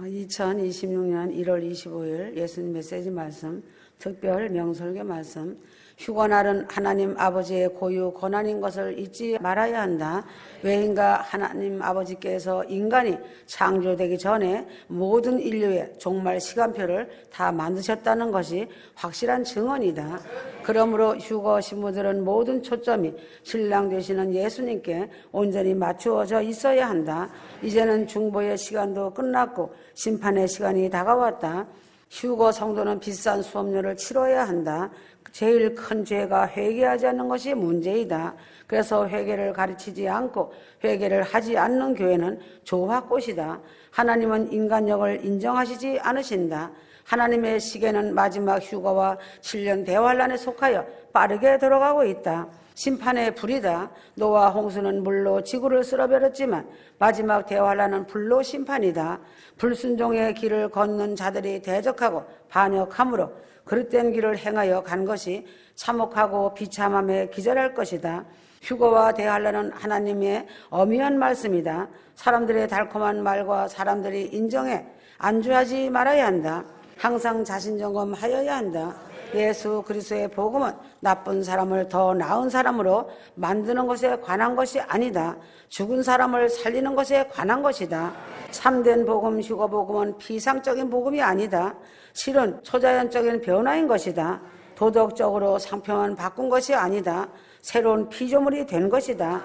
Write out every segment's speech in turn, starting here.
2026년 1월 25일 예수님 메시지 말씀, 특별 명설교 말씀. 휴거날은 하나님 아버지의 고유 권한인 것을 잊지 말아야 한다. 왜인가? 하나님 아버지께서 인간이 창조되기 전에 모든 인류의 종말 시간표를 다 만드셨다는 것이 확실한 증언이다. 그러므로 휴거 신부들은 모든 초점이 신랑 되시는 예수님께 온전히 맞추어져 있어야 한다. 이제는 중보의 시간도 끝났고 심판의 시간이 다가왔다. 휴거 성도는 비싼 수업료를 치러야 한다. 제일 큰 죄가 회개하지 않는 것이 문제이다. 그래서 회개를 가르치지 않고 회개를 하지 않는 교회는 조화꽃이다. 하나님은 인간력을 인정하시지 않으신다. 하나님의 시계는 마지막 휴거와 7년 대환란에 속하여 빠르게 돌아가고 있다. 심판의 불이다. 노아 홍수는 물로 지구를 쓸어버렸지만 마지막 대환란은 불로 심판이다. 불순종의 길을 걷는 자들이 대적하고 반역함으로 그릇된 길을 행하여 간 것이 참혹하고 비참함에 기절할 것이다. 휴거와 대환란은 하나님의 엄연한 말씀이다. 사람들의 달콤한 말과 사람들이 인정해 안주하지 말아야 한다. 항상 자신점검하여야 한다. 예수 그리스도의 복음은 나쁜 사람을 더 나은 사람으로 만드는 것에 관한 것이 아니다. 죽은 사람을 살리는 것에 관한 것이다. 참된 복음, 휴거 복음은 피상적인 복음이 아니다. 실은 초자연적인 변화인 것이다. 도덕적으로 상표만 바꾼 것이 아니다. 새로운 피조물이 된 것이다.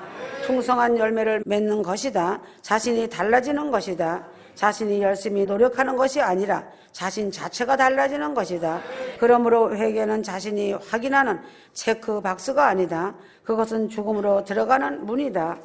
풍성한 열매를 맺는 것이다. 자신이 달라지는 것이다. 자신이 열심히 노력하는 것이 아니라 자신 자체가 달라지는 것이다. 그러므로 회개는 자신이 확인하는 체크 박스가 아니다. 그것은 죽음으로 들어가는 문이다.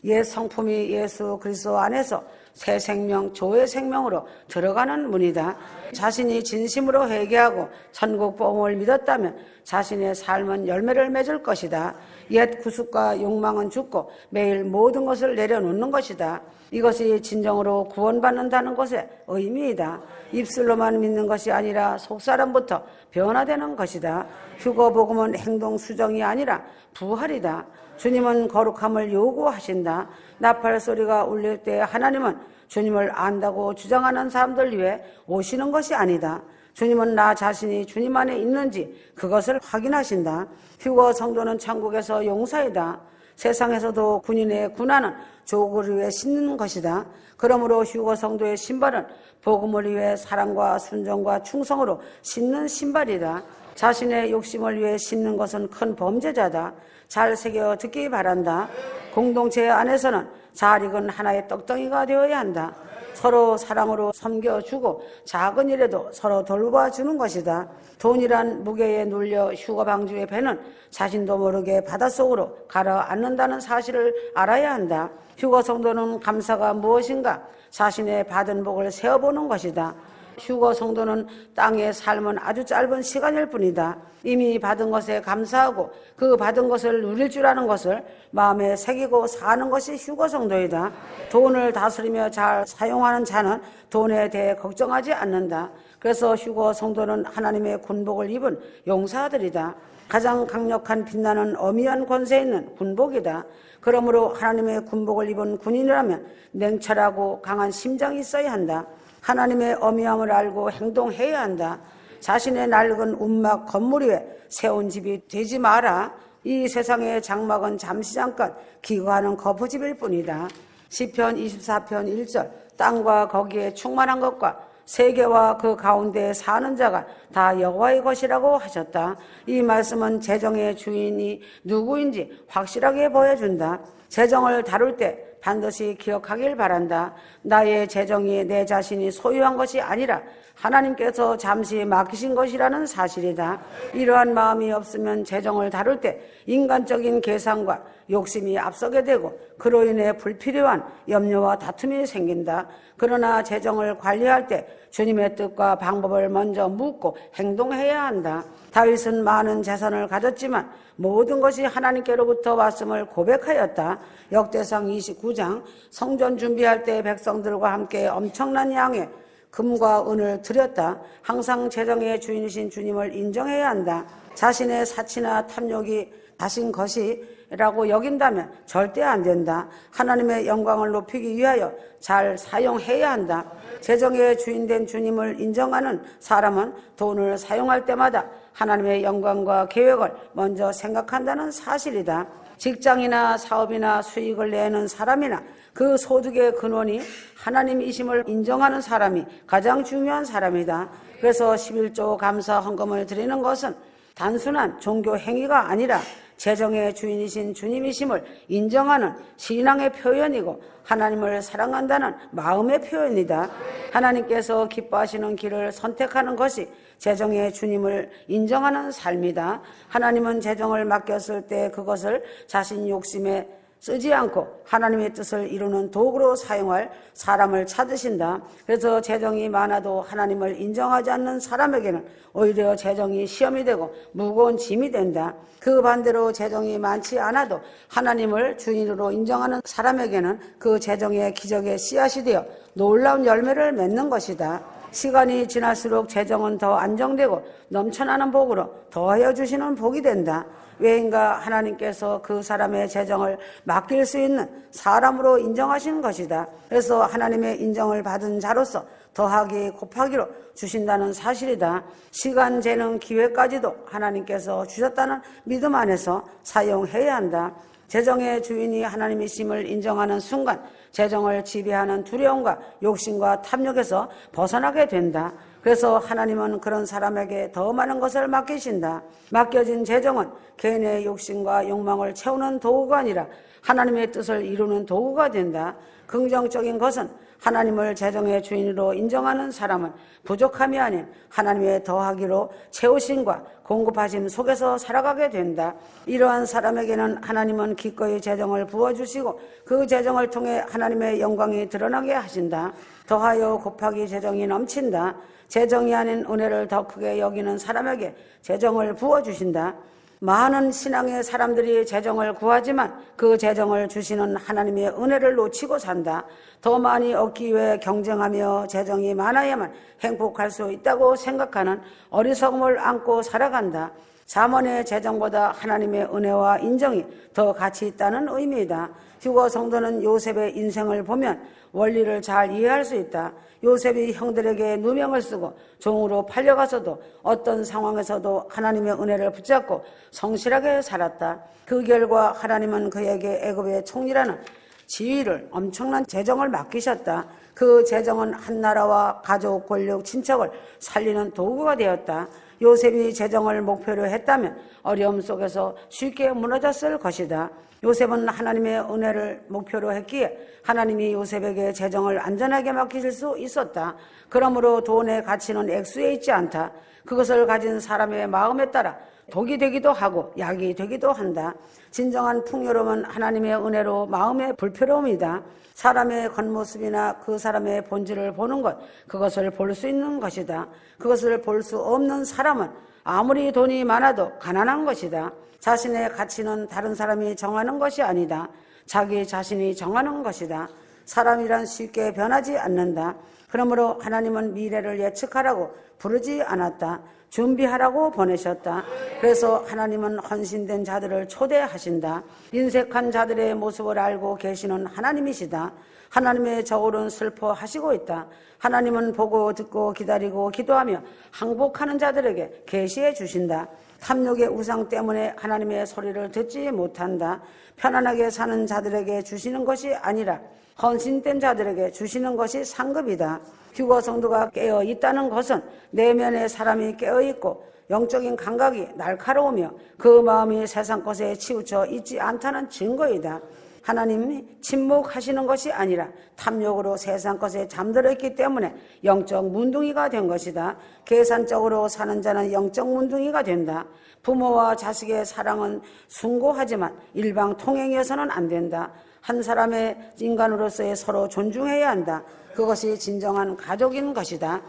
옛 성품이 예수 그리스도 안에서 새 생명, 조의 생명으로 들어가는 문이다. 자신이 진심으로 회개하고 천국 복음을 믿었다면 자신의 삶은 열매를 맺을 것이다. 옛 구습과 욕망은 죽고 매일 모든 것을 내려놓는 것이다. 이것이 진정으로 구원받는다는 것의 의미이다. 입술로만 믿는 것이 아니라 속사람부터 변화되는 것이다. 휴거 복음은 행동 수정이 아니라 부활이다. 주님은 거룩함을 요구하신다. 나팔 소리가 울릴 때 하나님은 주님을 안다고 주장하는 사람들 위해 오시는 것이 아니다. 주님은 나 자신이 주님 안에 있는지 그것을 확인하신다. 휴거 성도는 천국에서 용사이다. 세상에서도 군인의 군화는 조국을 위해 신는 것이다. 그러므로 휴거 성도의 신발은 복음을 위해 사랑과 순종과 충성으로 신는 신발이다. 자신의 욕심을 위해 신는 것은 큰 범죄자다. 잘 새겨 듣기 바란다. 공동체 안에서는 잘 익은 하나의 떡덩이가 되어야 한다. 서로 사랑으로 섬겨주고 작은 일에도 서로 돌봐주는 것이다. 돈이란 무게에 눌려 휴거 방주의 배는 자신도 모르게 바닷속으로 가라앉는다는 사실을 알아야 한다. 휴거 성도는 감사가 무엇인가 자신의 받은 복을 세어보는 것이다. 휴거 성도는 땅의 삶은 아주 짧은 시간일 뿐이다. 이미 받은 것에 감사하고 그 받은 것을 누릴 줄 아는 것을 마음에 새기고 사는 것이 휴거 성도이다. 돈을 다스리며 잘 사용하는 자는 돈에 대해 걱정하지 않는다. 그래서 휴거 성도는 하나님의 군복을 입은 용사들이다. 가장 강력한 빛나는 어미한 권세 있는 군복이다. 그러므로 하나님의 군복을 입은 군인이라면 냉철하고 강한 심장이 있어야 한다. 하나님의 어미함을 알고 행동해야 한다. 자신의 낡은 움막 건물 위에 세운 집이 되지 마라. 이 세상의 장막은 잠시 잠깐 기거하는 거푸집일 뿐이다. 시편 24편 1절 땅과 거기에 충만한 것과 세계와 그 가운데 사는 자가 다 여호와의 것이라고 하셨다. 이 말씀은 재정의 주인이 누구인지 확실하게 보여준다. 재정을 다룰 때 반드시 기억하길 바란다. 나의 재정이 내 자신이 소유한 것이 아니라 하나님께서 잠시 맡기신 것이라는 사실이다. 이러한 마음이 없으면 재정을 다룰 때 인간적인 계산과 욕심이 앞서게 되고 그로 인해 불필요한 염려와 다툼이 생긴다. 그러나 재정을 관리할 때 주님의 뜻과 방법을 먼저 묻고 행동해야 한다. 다윗은 많은 재산을 가졌지만 모든 것이 하나님께로부터 왔음을 고백하였다. 역대상 29장 성전 준비할 때 백성들과 함께 엄청난 양의 금과 은을 드렸다. 항상 재정의 주인이신 주님을 인정해야 한다. 자신의 사치나 탐욕이 가신 것이 돈이라고 여긴다면 절대 안 된다. 하나님의 영광을 높이기 위하여 잘 사용해야 한다. 재정의 주인된 주님을 인정하는 사람은 돈을 사용할 때마다 하나님의 영광과 계획을 먼저 생각한다는 사실이다. 직장이나 사업이나 수익을 내는 사람이나 그 소득의 근원이 하나님이심을 인정하는 사람이 가장 중요한 사람이다. 그래서 11조 감사 헌금을 드리는 것은 단순한 종교 행위가 아니라 재정의 주인이신 주님이심을 인정하는 신앙의 표현이고 하나님을 사랑한다는 마음의 표현이다. 하나님께서 기뻐하시는 길을 선택하는 것이 재정의 주님을 인정하는 삶이다. 하나님은 재정을 맡겼을 때 그것을 자신 욕심에 쓰지 않고 하나님의 뜻을 이루는 도구로 사용할 사람을 찾으신다. 그래서 재정이 많아도 하나님을 인정하지 않는 사람에게는 오히려 재정이 시험이 되고 무거운 짐이 된다. 그 반대로 재정이 많지 않아도 하나님을 주인으로 인정하는 사람에게는 그 재정의 기적의 씨앗이 되어 놀라운 열매를 맺는 것이다. 시간이 지날수록 재정은 더 안정되고 넘쳐나는 복으로 더하여 주시는 복이 된다. 왜인가 하나님께서 그 사람의 재정을 맡길 수 있는 사람으로 인정하시는 것이다. 그래서 하나님의 인정을 받은 자로서 더하기 곱하기로 주신다는 사실이다. 시간, 재능, 기회까지도 하나님께서 주셨다는 믿음 안에서 사용해야 한다. 재정의 주인이 하나님이심을 인정하는 순간 재정을 지배하는 두려움과 욕심과 탐욕에서 벗어나게 된다. 그래서 하나님은 그런 사람에게 더 많은 것을 맡기신다. 맡겨진 재정은 개인의 욕심과 욕망을 채우는 도구가 아니라 하나님의 뜻을 이루는 도구가 된다. 긍정적인 것은 하나님을 재정의 주인으로 인정하는 사람은 부족함이 아닌 하나님의 더하기로 채우심과 공급하심 속에서 살아가게 된다. 이러한 사람에게는 하나님은 기꺼이 재정을 부어주시고 그 재정을 통해 하나님의 영광이 드러나게 하신다. 더하여 곱하기 재정이 넘친다. 재정이 아닌 은혜를 더 크게 여기는 사람에게 재정을 부어주신다. 많은 신앙의 사람들이 재정을 구하지만 그 재정을 주시는 하나님의 은혜를 놓치고 산다. 더 많이 얻기 위해 경쟁하며 재정이 많아야만 행복할 수 있다고 생각하는 어리석음을 안고 살아간다. 자문의 재정보다 하나님의 은혜와 인정이 더 가치 있다는 의미이다. 휴거 성도는 요셉의 인생을 보면 원리를 잘 이해할 수 있다. 요셉이 형들에게 누명을 쓰고 종으로 팔려가서도 어떤 상황에서도 하나님의 은혜를 붙잡고 성실하게 살았다. 그 결과 하나님은 그에게 애굽의 총리라는 지위를, 엄청난 재정을 맡기셨다. 그 재정은 한 나라와 가족, 권력, 친척을 살리는 도구가 되었다. 요셉이 재정을 목표로 했다면 어려움 속에서 쉽게 무너졌을 것이다. 요셉은 하나님의 은혜를 목표로 했기에 하나님이 요셉에게 재정을 안전하게 맡기실 수 있었다. 그러므로 돈의 가치는 액수에 있지 않다. 그것을 가진 사람의 마음에 따라 독이 되기도 하고 약이 되기도 한다. 진정한 풍요로움은 하나님의 은혜로 마음의 불평로움이다. 사람의 겉모습이나 그 사람의 본질을 보는 것, 그것을 볼 수 있는 것이다. 그것을 볼 수 없는 사람은 아무리 돈이 많아도 가난한 것이다. 자신의 가치는 다른 사람이 정하는 것이 아니다. 자기 자신이 정하는 것이다. 사람이란 쉽게 변하지 않는다. 그러므로 하나님은 미래를 예측하라고 부르지 않았다. 준비하라고 보내셨다. 그래서 하나님은 헌신된 자들을 초대하신다. 인색한 자들의 모습을 알고 계시는 하나님이시다. 하나님의 저울은 슬퍼하시고 있다. 하나님은 보고 듣고 기다리고 기도하며 항복하는 자들에게 계시해 주신다. 탐욕의 우상 때문에 하나님의 소리를 듣지 못한다. 편안하게 사는 자들에게 주시는 것이 아니라 헌신된 자들에게 주시는 것이 상급이다. 휴거 성도가 깨어 있다는 것은 내면의 사람이 깨어 있고 영적인 감각이 날카로우며 그 마음이 세상 것에 치우쳐 있지 않다는 증거이다. 하나님이 침묵하시는 것이 아니라 탐욕으로 세상 것에 잠들어 있기 때문에 영적 문둥이가 된 것이다. 계산적으로 사는 자는 영적 문둥이가 된다. 부모와 자식의 사랑은 숭고하지만 일방 통행해서는 안 된다. 한 사람의 인간으로서의 서로 존중해야 한다. 그것이 진정한 가족인 것이다.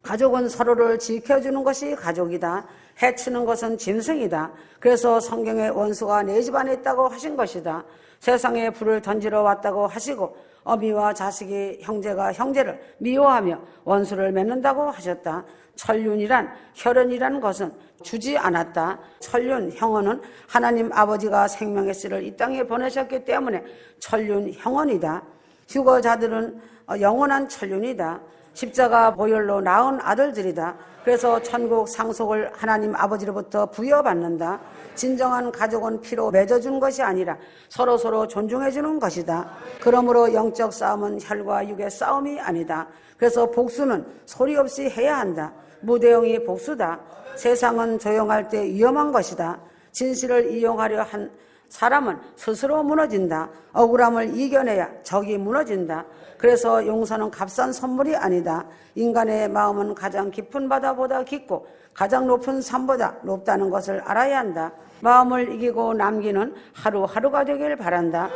가족은 서로를 지켜주는 것이 가족이다. 해치는 것은 짐승이다. 그래서 성경에 원수가 내 집안에 있다고 하신 것이다. 세상에 불을 던지러 왔다고 하시고 어미와 자식이 형제가 형제를 미워하며 원수를 맺는다고 하셨다. 천륜이란 혈연이란 것은 주지 않았다. 천륜 형언은 하나님 아버지가 생명의 씨를 이 땅에 보내셨기 때문에 천륜 형언이다. 휴거자들은 영원한 천륜이다. 십자가 보혈로 낳은 아들들이다. 그래서 천국 상속을 하나님 아버지로부터 부여받는다. 진정한 가족은 피로 맺어준 것이 아니라 서로서로 존중해주는 것이다. 그러므로 영적 싸움은 혈과 육의 싸움이 아니다. 그래서 복수는 소리 없이 해야 한다. 무대응이 복수다. 세상은 조용할 때 위험한 것이다. 진실을 이용하려 한 사람은 스스로 무너진다. 억울함을 이겨내야 적이 무너진다. 그래서 용서는 값싼 선물이 아니다. 인간의 마음은 가장 깊은 바다보다 깊고 가장 높은 산보다 높다는 것을 알아야 한다. 마음을 이기고 남기는 하루하루가 되길 바란다.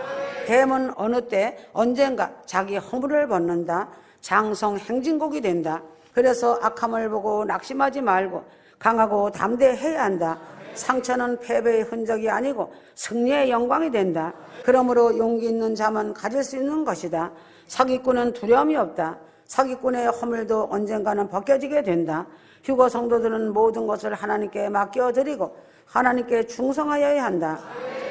뱀은 어느 때 언젠가 자기 허물을 벗는다. 장성 행진곡이 된다. 그래서 악함을 보고 낙심하지 말고 강하고 담대해야 한다. 상처는 패배의 흔적이 아니고 승리의 영광이 된다. 그러므로 용기 있는 자만 가질 수 있는 것이다. 사기꾼은 두려움이 없다. 사기꾼의 허물도 언젠가는 벗겨지게 된다. 휴거 성도들은 모든 것을 하나님께 맡겨드리고 하나님께 충성하여야 한다.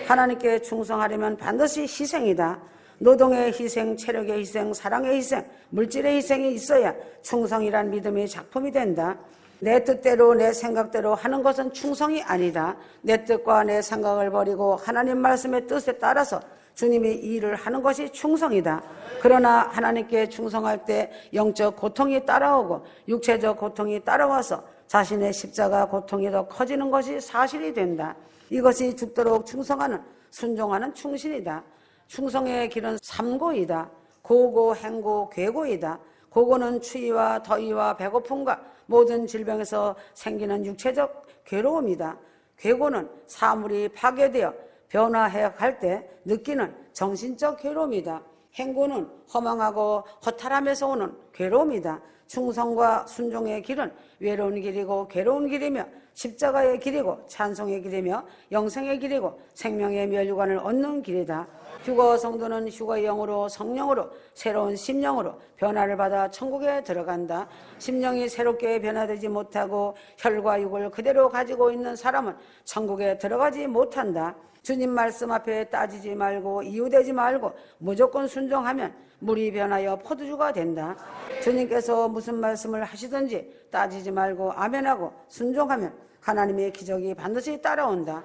하나님께 충성하려면 반드시 희생이다. 노동의 희생, 체력의 희생, 사랑의 희생, 물질의 희생이 있어야 충성이란 믿음의 작품이 된다. 내 뜻대로 내 생각대로 하는 것은 충성이 아니다. 내 뜻과 내 생각을 버리고 하나님 말씀의 뜻에 따라서 주님이 이 일을 하는 것이 충성이다. 그러나 하나님께 충성할 때 영적 고통이 따라오고 육체적 고통이 따라와서 자신의 십자가 고통이 더 커지는 것이 사실이 된다. 이것이 죽도록 충성하는 순종하는 충신이다. 충성의 길은 삼고이다. 고고, 행고, 괴고이다. 고고는 추위와 더위와 배고픔과 모든 질병에서 생기는 육체적 괴로움이다. 괴고는 사물이 파괴되어 변화해 갈 때 느끼는 정신적 괴로움이다. 행고는 허망하고 허탈함에서 오는 괴로움이다. 충성과 순종의 길은 외로운 길이고 괴로운 길이며 십자가의 길이고 찬송의 길이며 영생의 길이고 생명의 멸류관을 얻는 길이다. 휴거 성도는 휴거의 영으로 성령으로 새로운 심령으로 변화를 받아 천국에 들어간다. 심령이 새롭게 변화되지 못하고 혈과 육을 그대로 가지고 있는 사람은 천국에 들어가지 못한다. 주님 말씀 앞에 따지지 말고 이유되지 말고 무조건 순종하면 물이 변하여 포도주가 된다. 주님께서 무슨 말씀을 하시든지 따지지 말고 아멘하고 순종하면 하나님의 기적이 반드시 따라온다.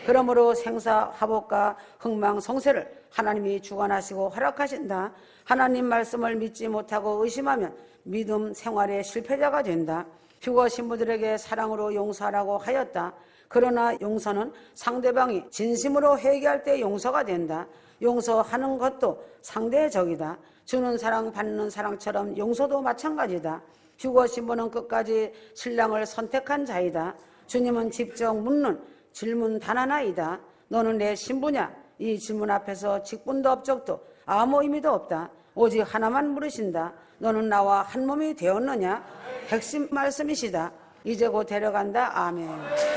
그러므로 생사화복과 흥망성쇠를 하나님이 주관하시고 허락하신다. 하나님 말씀을 믿지 못하고 의심하면 믿음 생활의 실패자가 된다. 휴거 신부들에게 사랑으로 용서하라고 하였다. 그러나 용서는 상대방이 진심으로 회개할 때 용서가 된다. 용서하는 것도 상대의 적이다. 주는 사랑 받는 사랑처럼 용서도 마찬가지다. 휴거 신부는 끝까지 신랑을 선택한 자이다. 주님은 직접 묻는 질문 단 하나이다. 너는 내 신부냐? 이 질문 앞에서 직분도 업적도 아무 의미도 없다. 오직 하나만 물으신다. 너는 나와 한 몸이 되었느냐? 핵심 말씀이시다. 이제 곧 데려간다. 아멘.